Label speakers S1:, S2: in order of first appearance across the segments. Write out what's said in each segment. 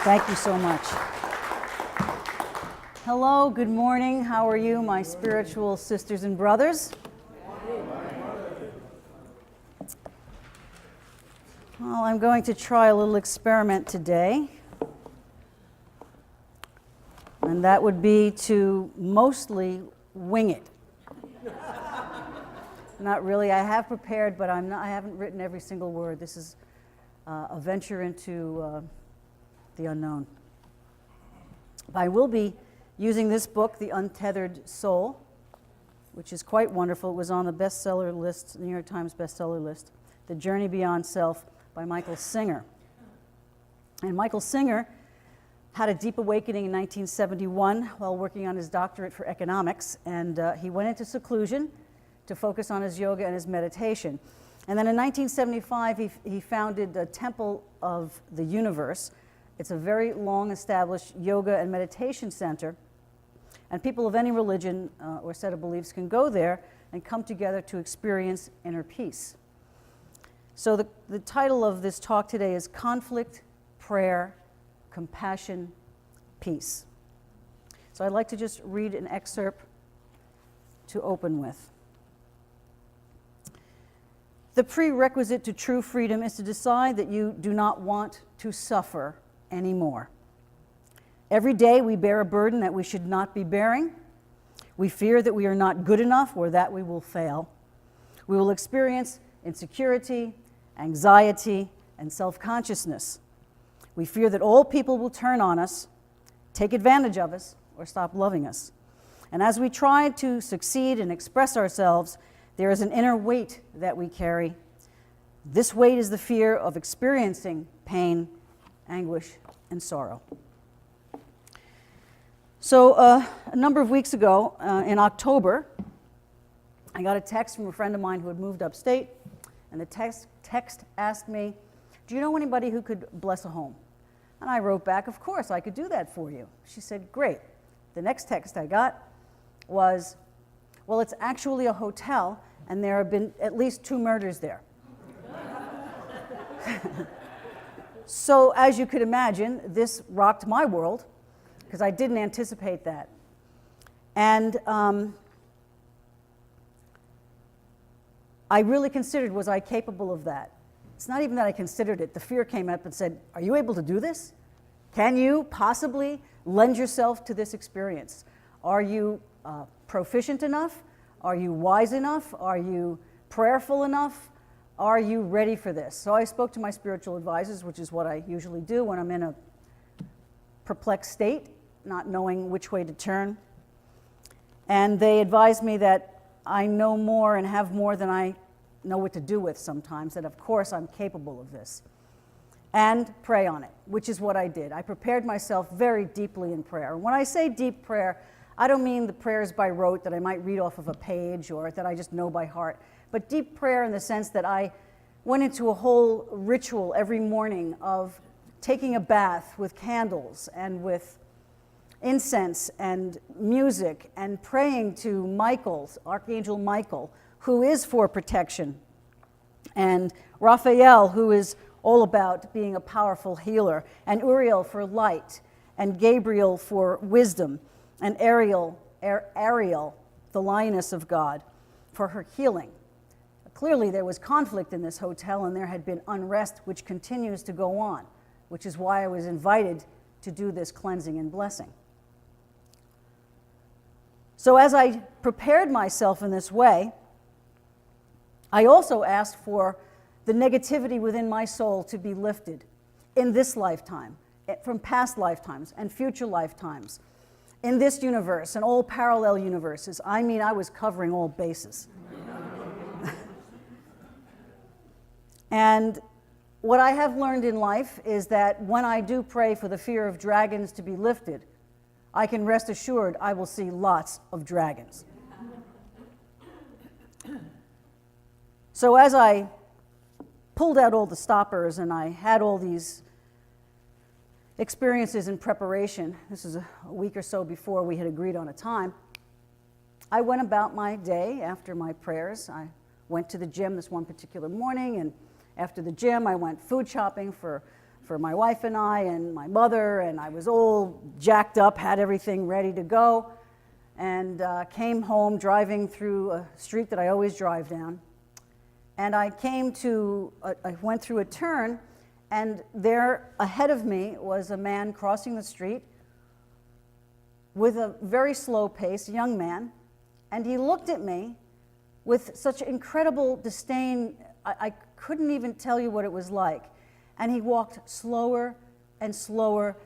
S1: Thank you so much. Hello, good morning. How are you, my spiritual sisters and brothers? Well, I'm going to try a little experiment today. And that would be to mostly wing it. Not really. I have prepared, but I haven't written every single word. This is a venture into the unknown. I will be using this book, The Untethered Soul, which is quite wonderful. It was on the bestseller list, New York Times bestseller list, The Journey Beyond Self by Michael Singer. And Michael Singer had a deep awakening in 1971 while working on his doctorate for economics, and he went into seclusion to focus on his yoga and his meditation. And then in 1975, he founded the Temple of the Universe. It's a very long-established yoga and meditation center, and people of any religion or set of beliefs can go there and come together to experience inner peace. So the title of this talk today is Conflict, Prayer, Compassion, Peace. So I'd like to just read an excerpt to open with. The prerequisite to true freedom is to decide that you do not want to suffer anymore. Every day we bear a burden that we should not be bearing. We fear that we are not good enough or that we will fail. We will experience insecurity, anxiety, and self-consciousness. We fear that all people will turn on us, take advantage of us, or stop loving us. And as we try to succeed and express ourselves, there is an inner weight that we carry. This weight is the fear of experiencing pain, anguish, and sorrow. So a number of weeks ago, in October, I got a text from a friend of mine who had moved upstate, and the text asked me, do you know anybody who could bless a home? And I wrote back, of course, I could do that for you. She said, great. The next text I got was, well, it's actually a hotel, and there have been at least 2 murders there. So, as you could imagine, this rocked my world, because I didn't anticipate that. And I really considered, was I capable of that? It's not even that I considered it. The fear came up and said, are you able to do this? Can you possibly lend yourself to this experience? Are you proficient enough? Are you wise enough? Are you prayerful enough? Are you ready for this? So I spoke to my spiritual advisors, which is what I usually do when I'm in a perplexed state, not knowing which way to turn. And they advised me that I know more and have more than I know what to do with sometimes, that of course I'm capable of this. And pray on it, which is what I did. I prepared myself very deeply in prayer. When I say deep prayer, I don't mean the prayers by rote that I might read off of a page or that I just know by heart, but deep prayer in the sense that I went into a whole ritual every morning of taking a bath with candles and with incense and music and praying to Michael, Archangel Michael, who is for protection, and Raphael, who is all about being a powerful healer, and Uriel for light, and Gabriel for wisdom, and Ariel, the lioness of God, for her healing. Clearly there was conflict in this hotel, and there had been unrest, which continues to go on, which is why I was invited to do this cleansing and blessing. So as I prepared myself in this way, I also asked for the negativity within my soul to be lifted in this lifetime, from past lifetimes and future lifetimes, in this universe and all parallel universes. I mean, I was covering all bases. And what I have learned in life is that when I do pray for the fear of dragons to be lifted, I can rest assured I will see lots of dragons. So as I pulled out all the stoppers and I had all these experiences in preparation, this is a week or so before we had agreed on a time, I went about my day after my prayers. I went to the gym this one particular morning, and after the gym I went food shopping for for my wife and I and my mother, and I was all jacked up, had everything ready to go, and came home driving through a street that I always drive down. And I went through a turn, and there ahead of me was a man crossing the street with a very slow pace, a young man, and he looked at me with such incredible disdain, I couldn't even tell you what it was like. And he walked slower and slower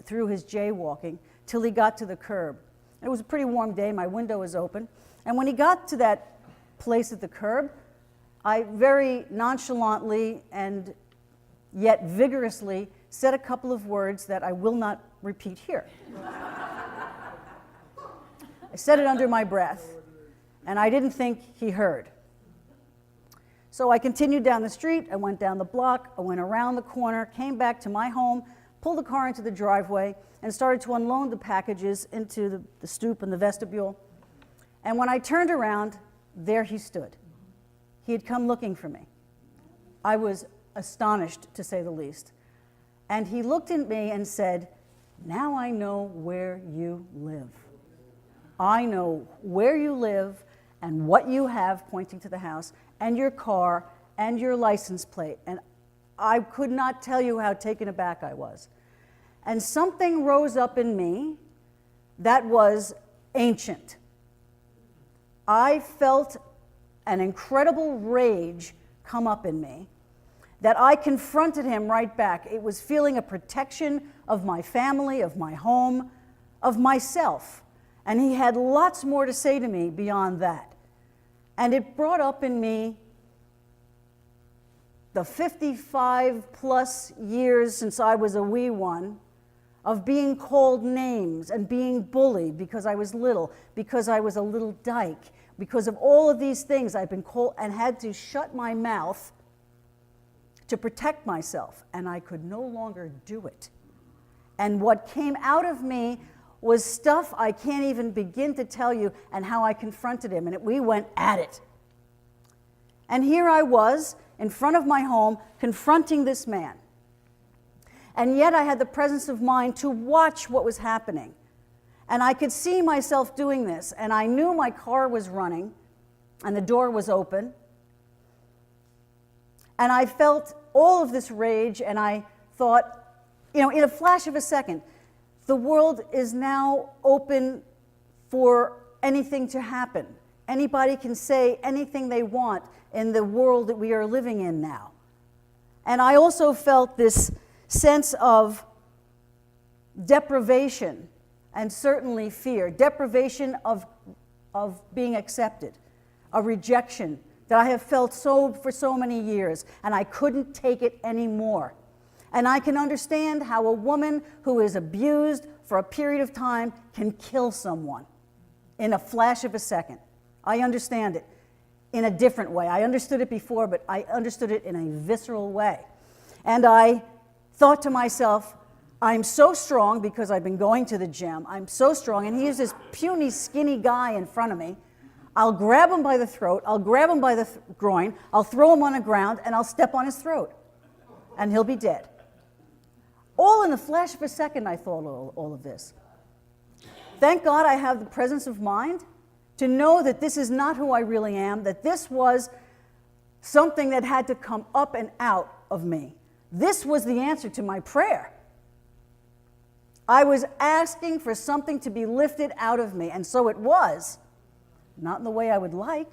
S1: through his jaywalking till he got to the curb. It was a pretty warm day, my window was open, and when he got to that place at the curb, I very nonchalantly and yet vigorously said a couple of words that I will not repeat here. I said it under my breath, and I didn't think he heard. So I continued down the street, I went down the block, I went around the corner, came back to my home, pulled the car into the driveway, and started to unload the packages into the stoop and the vestibule. And when I turned around, there he stood. He had come looking for me. I was astonished, to say the least. And he looked at me and said, "Now I know where you live. I know where you live and what you have," pointing to the house, "and your car and your license plate." And I could not tell you how taken aback I was. And something rose up in me that was ancient. I felt an incredible rage come up in me that I confronted him right back. It was feeling a protection of my family, of my home, of myself. And he had lots more to say to me beyond that. And it brought up in me the 55 plus years since I was a wee one of being called names and being bullied because I was little, because I was a little dyke, because of all of these things I've been called and had to shut my mouth to protect myself, and I could no longer do it. And what came out of me was stuff I can't even begin to tell you, and how I confronted him, and we went at it. And here I was in front of my home confronting this man. And yet I had the presence of mind to watch what was happening. And I could see myself doing this, and I knew my car was running, and the door was open. And I felt all of this rage, and I thought, in a flash of a second, the world is now open for anything to happen. Anybody can say anything they want in the world that we are living in now. And I also felt this sense of deprivation and certainly fear, deprivation of being accepted, a rejection that I have felt for so many years, and I couldn't take it anymore. And I can understand how a woman who is abused for a period of time can kill someone in a flash of a second. I understand it in a different way. I understood it before, but I understood it in a visceral way. And I thought to myself, I'm so strong because I've been going to the gym. I'm so strong, and here's this puny, skinny guy in front of me. I'll grab him by the throat, I'll grab him by the groin, I'll throw him on the ground, and I'll step on his throat, and he'll be dead. All in the flash of a second, I thought all of this. Thank God I have the presence of mind to know that this is not who I really am, that this was something that had to come up and out of me. This was the answer to my prayer. I was asking for something to be lifted out of me, and so it was. Not in the way I would like.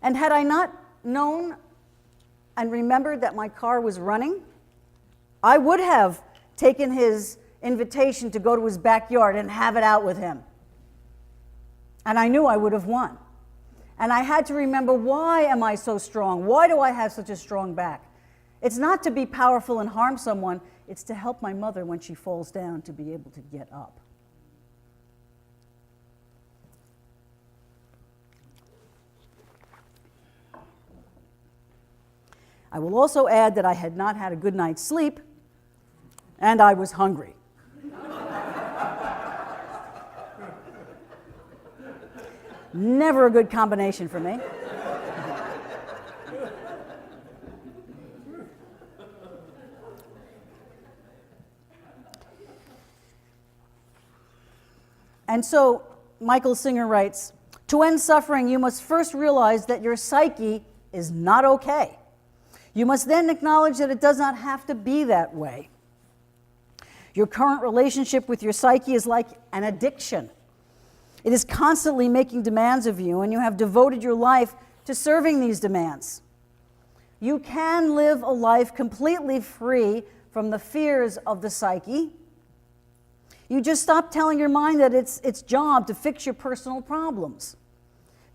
S1: And had I not known and remembered that my car was running, I would have taken his invitation to go to his backyard and have it out with him. And I knew I would have won. And I had to remember, why am I so strong? Why do I have such a strong back? It's not to be powerful and harm someone, it's to help my mother when she falls down to be able to get up. I will also add that I had not had a good night's sleep, and I was hungry. Never a good combination for me. And so Michael Singer writes, to end suffering, you must first realize that your psyche is not okay. You must then acknowledge that it does not have to be that way. Your current relationship with your psyche is like an addiction. It is constantly making demands of you, and you have devoted your life to serving these demands. You can live a life completely free from the fears of the psyche. You just stop telling your mind that it's its job to fix your personal problems.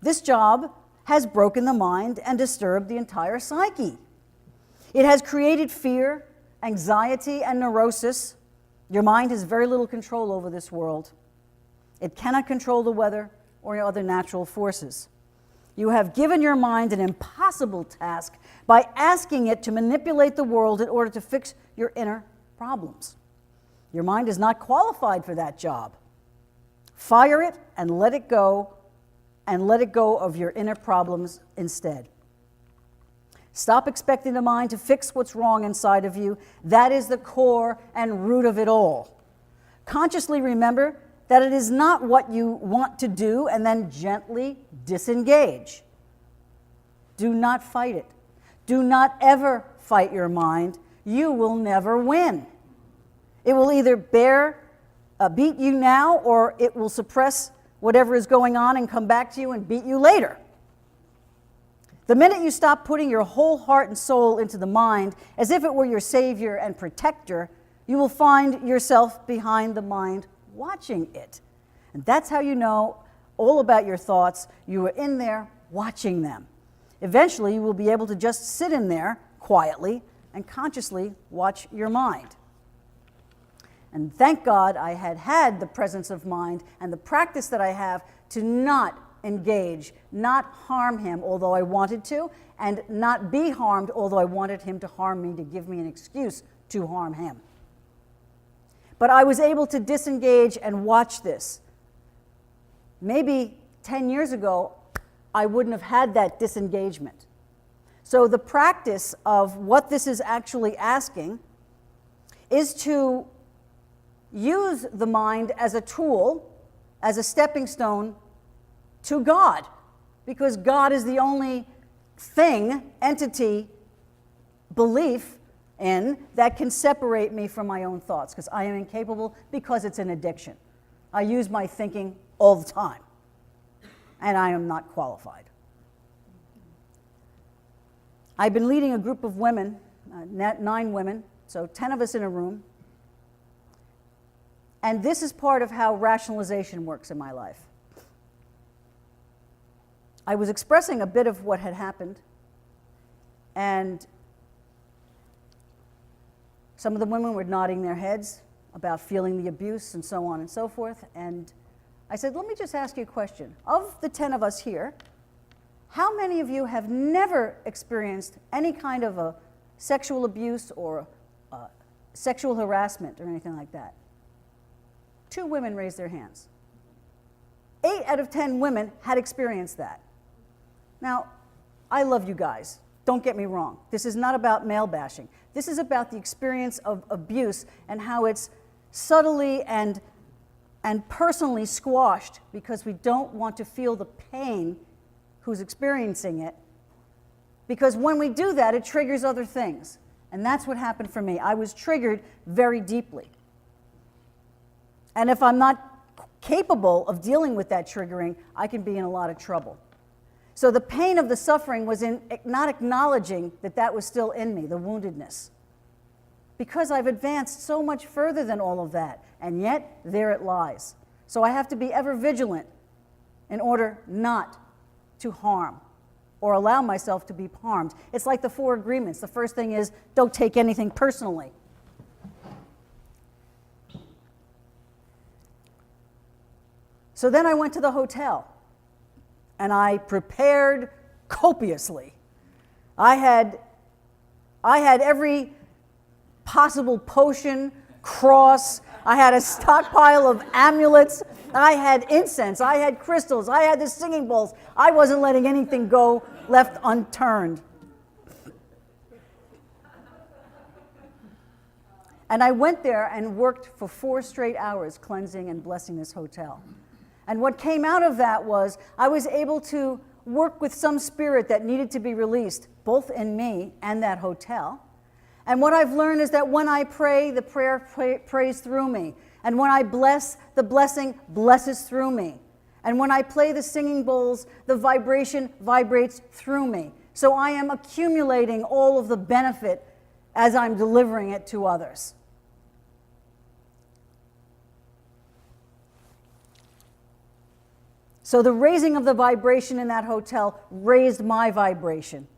S1: This job has broken the mind and disturbed the entire psyche. It has created fear, anxiety, and neurosis. Your mind has very little control over this world. It cannot control the weather or other natural forces. You have given your mind an impossible task by asking it to manipulate the world in order to fix your inner problems. Your mind is not qualified for that job. Fire it and let it go of your inner problems instead. Stop expecting the mind to fix what's wrong inside of you. That is the core and root of it all. Consciously remember that it is not what you want to do, and then gently disengage. Do not fight it. Do not ever fight your mind. You will never win. It will either beat you now, or it will suppress whatever is going on and come back to you and beat you later. The minute you stop putting your whole heart and soul into the mind as if it were your savior and protector, you will find yourself behind the mind watching it. And that's how you know all about your thoughts. You are in there watching them. Eventually, you will be able to just sit in there quietly and consciously watch your mind. And thank God I had the presence of mind and the practice that I have to not engage, not harm him, although I wanted to, and not be harmed, although I wanted him to harm me, to give me an excuse to harm him. But I was able to disengage and watch this. Maybe 10 years ago, I wouldn't have had that disengagement. So the practice of what this is actually asking is to use the mind as a tool, as a stepping stone to God, because God is the only thing, entity, belief in that can separate me from my own thoughts, because I am incapable, because it's an addiction. I use my thinking all the time, and I am not qualified. I've been leading a group of women, 9 women, so 10 of us in a room, and this is part of how rationalization works in my life. I was expressing a bit of what had happened, and some of the women were nodding their heads about feeling the abuse and so on and so forth, and I said, let me just ask you a question. Of the 10 of us here, how many of you have never experienced any kind of a sexual abuse or sexual harassment or anything like that? 2 women raised their hands. 8 out of 10 women had experienced that. Now, I love you guys. Don't get me wrong. This is not about male bashing. This is about the experience of abuse and how it's subtly and personally squashed because we don't want to feel the pain who's experiencing it. Because when we do that, it triggers other things. And that's what happened for me. I was triggered very deeply. And if I'm not capable of dealing with that triggering, I can be in a lot of trouble. So the pain of the suffering was in not acknowledging that that was still in me, the woundedness. Because I've advanced so much further than all of that, and yet there it lies. So I have to be ever vigilant in order not to harm or allow myself to be harmed. It's like the 4 agreements. The first thing is, don't take anything personally. So then I went to the hotel, and I prepared copiously. I had every possible potion, cross, I had a stockpile of amulets, I had incense, I had crystals, I had the singing bowls. I wasn't letting anything go left unturned. And I went there and worked for 4 straight hours cleansing and blessing this hotel. And what came out of that was I was able to work with some spirit that needed to be released, both in me and that hotel. And what I've learned is that when I pray, the prayer prays through me. And when I bless, the blessing blesses through me. And when I play the singing bowls, the vibration vibrates through me. So I am accumulating all of the benefit as I'm delivering it to others. So the raising of the vibration in that hotel raised my vibration.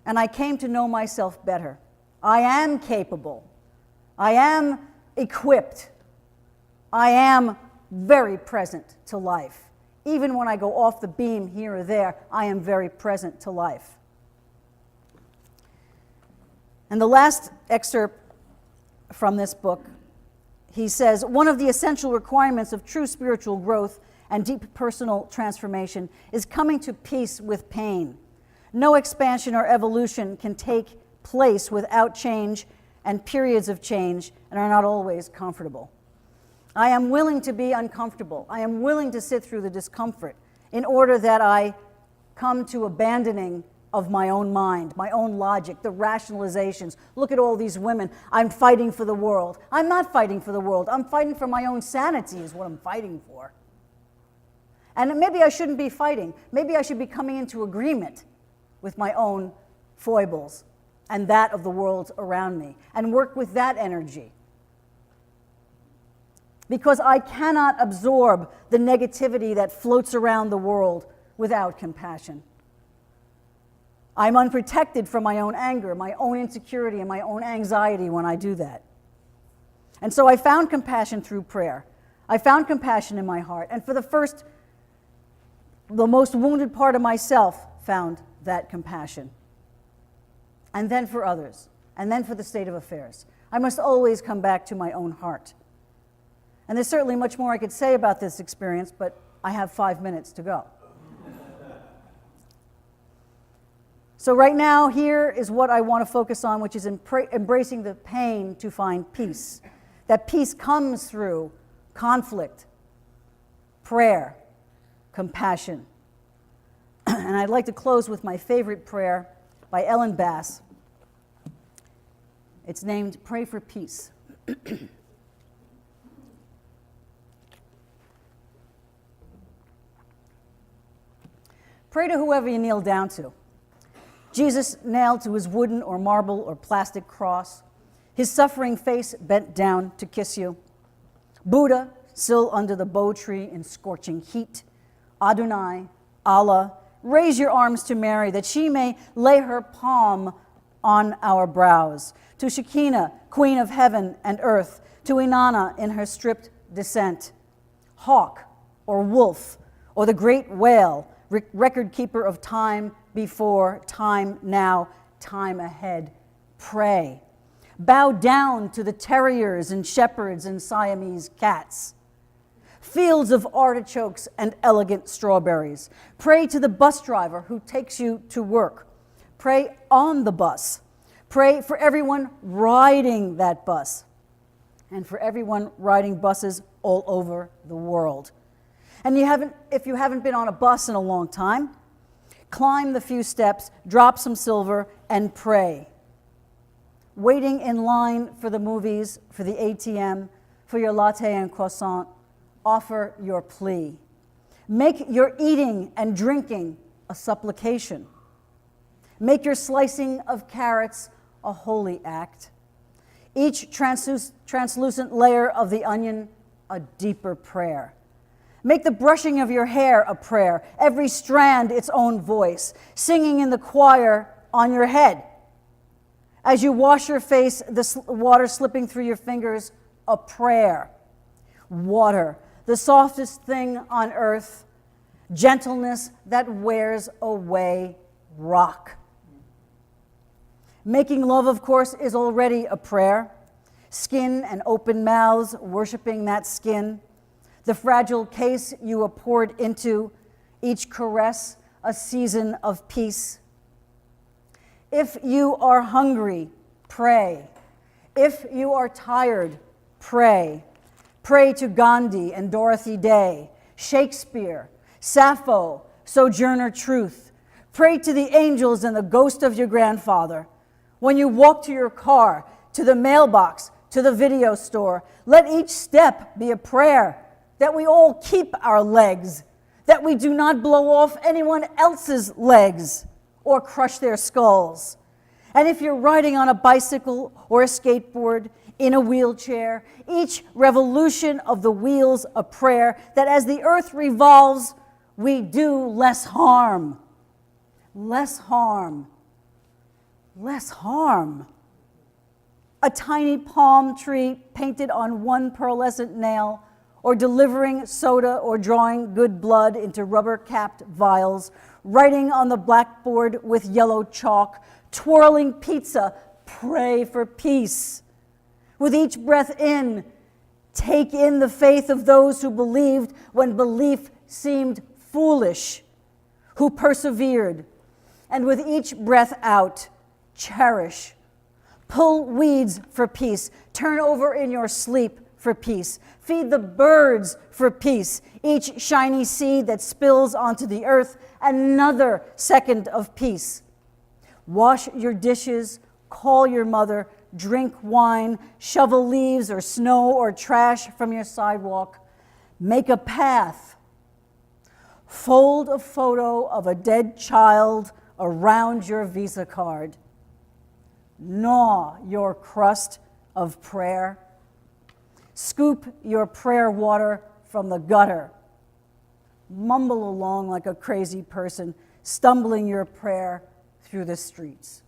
S1: And I came to know myself better. I am capable. I am equipped. I am very present to life. Even when I go off the beam here or there, I am very present to life. And the last excerpt from this book, he says, one of the essential requirements of true spiritual growth and deep personal transformation is coming to peace with pain. No expansion or evolution can take place without change, and periods of change and are not always comfortable. I am willing to be uncomfortable. I am willing to sit through the discomfort in order that I come to abandoning of my own mind, my own logic, the rationalizations. Look at all these women. I'm fighting for the world. I'm not fighting for the world. I'm fighting for my own sanity is what I'm fighting for. And maybe I shouldn't be fighting. Maybe I should be coming into agreement with my own foibles and that of the world around me and work with that energy. Because I cannot absorb the negativity that floats around the world without compassion. I'm unprotected from my own anger, my own insecurity, and my own anxiety when I do that. And so I found compassion through prayer. I found compassion in my heart. And for the most wounded part of myself, found that compassion. And then for others. And then for the state of affairs. I must always come back to my own heart. And there's certainly much more I could say about this experience, but I have 5 minutes to go. So right now, here is what I want to focus on, which is embracing the pain to find peace. That peace comes through conflict, prayer, compassion. And I'd like to close with my favorite prayer by Ellen Bass. It's named Pray for Peace. Pray to whoever you kneel down to. Jesus nailed to his wooden or marble or plastic cross, his suffering face bent down to kiss you. Buddha, still under the bow tree in scorching heat. Adonai, Allah, raise your arms to Mary that she may lay her palm on our brows. To Shekinah, queen of heaven and earth, to Inanna in her stripped descent. Hawk or wolf or the great whale, record keeper of time before, time now, time ahead. Pray. Bow down to the terriers and shepherds and Siamese cats. Fields of artichokes and elegant strawberries. Pray to the bus driver who takes you to work. Pray on the bus. Pray for everyone riding that bus and for everyone riding buses all over the world. And if you haven't been on a bus in a long time, climb the few steps, drop some silver, and pray. Waiting in line for the movies, for the ATM, for your latte and croissant, offer your plea. Make your eating and drinking a supplication. Make your slicing of carrots a holy act. Each translucent layer of the onion a deeper prayer. Make the brushing of your hair a prayer, every strand its own voice, singing in the choir on your head. As you wash your face, the water slipping through your fingers, a prayer. Water, the softest thing on earth, gentleness that wears away rock. Making love, of course, is already a prayer. Skin and open mouths, worshiping that skin. The fragile case you are poured into, each caress a season of peace. If you are hungry, pray. If you are tired, pray. Pray to Gandhi and Dorothy Day, Shakespeare, Sappho, Sojourner Truth. Pray to the angels and the ghost of your grandfather. When you walk to your car, to the mailbox, to the video store, let each step be a prayer that we all keep our legs, that we do not blow off anyone else's legs or crush their skulls. And if you're riding on a bicycle or a skateboard, in a wheelchair, each revolution of the wheels a prayer that as the earth revolves, we do less harm. Less harm. Less harm. A tiny palm tree painted on one pearlescent nail, or delivering soda or drawing good blood into rubber-capped vials, writing on the blackboard with yellow chalk, twirling pizza, pray for peace. With each breath in, take in the faith of those who believed when belief seemed foolish, who persevered. And with each breath out, cherish. Pull weeds for peace. Turn over in your sleep for peace. Feed the birds for peace. Each shiny seed that spills onto the earth, another second of peace. Wash your dishes, call your mother, drink wine, shovel leaves or snow or trash from your sidewalk. Make a path. Fold a photo of a dead child around your Visa card. Gnaw your crust of prayer. Scoop your prayer water from the gutter. Mumble along like a crazy person, stumbling your prayer through the streets.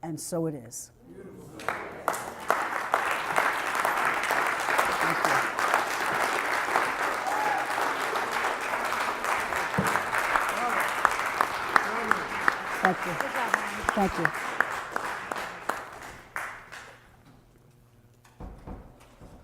S1: And so it is. Thank you. Thank you.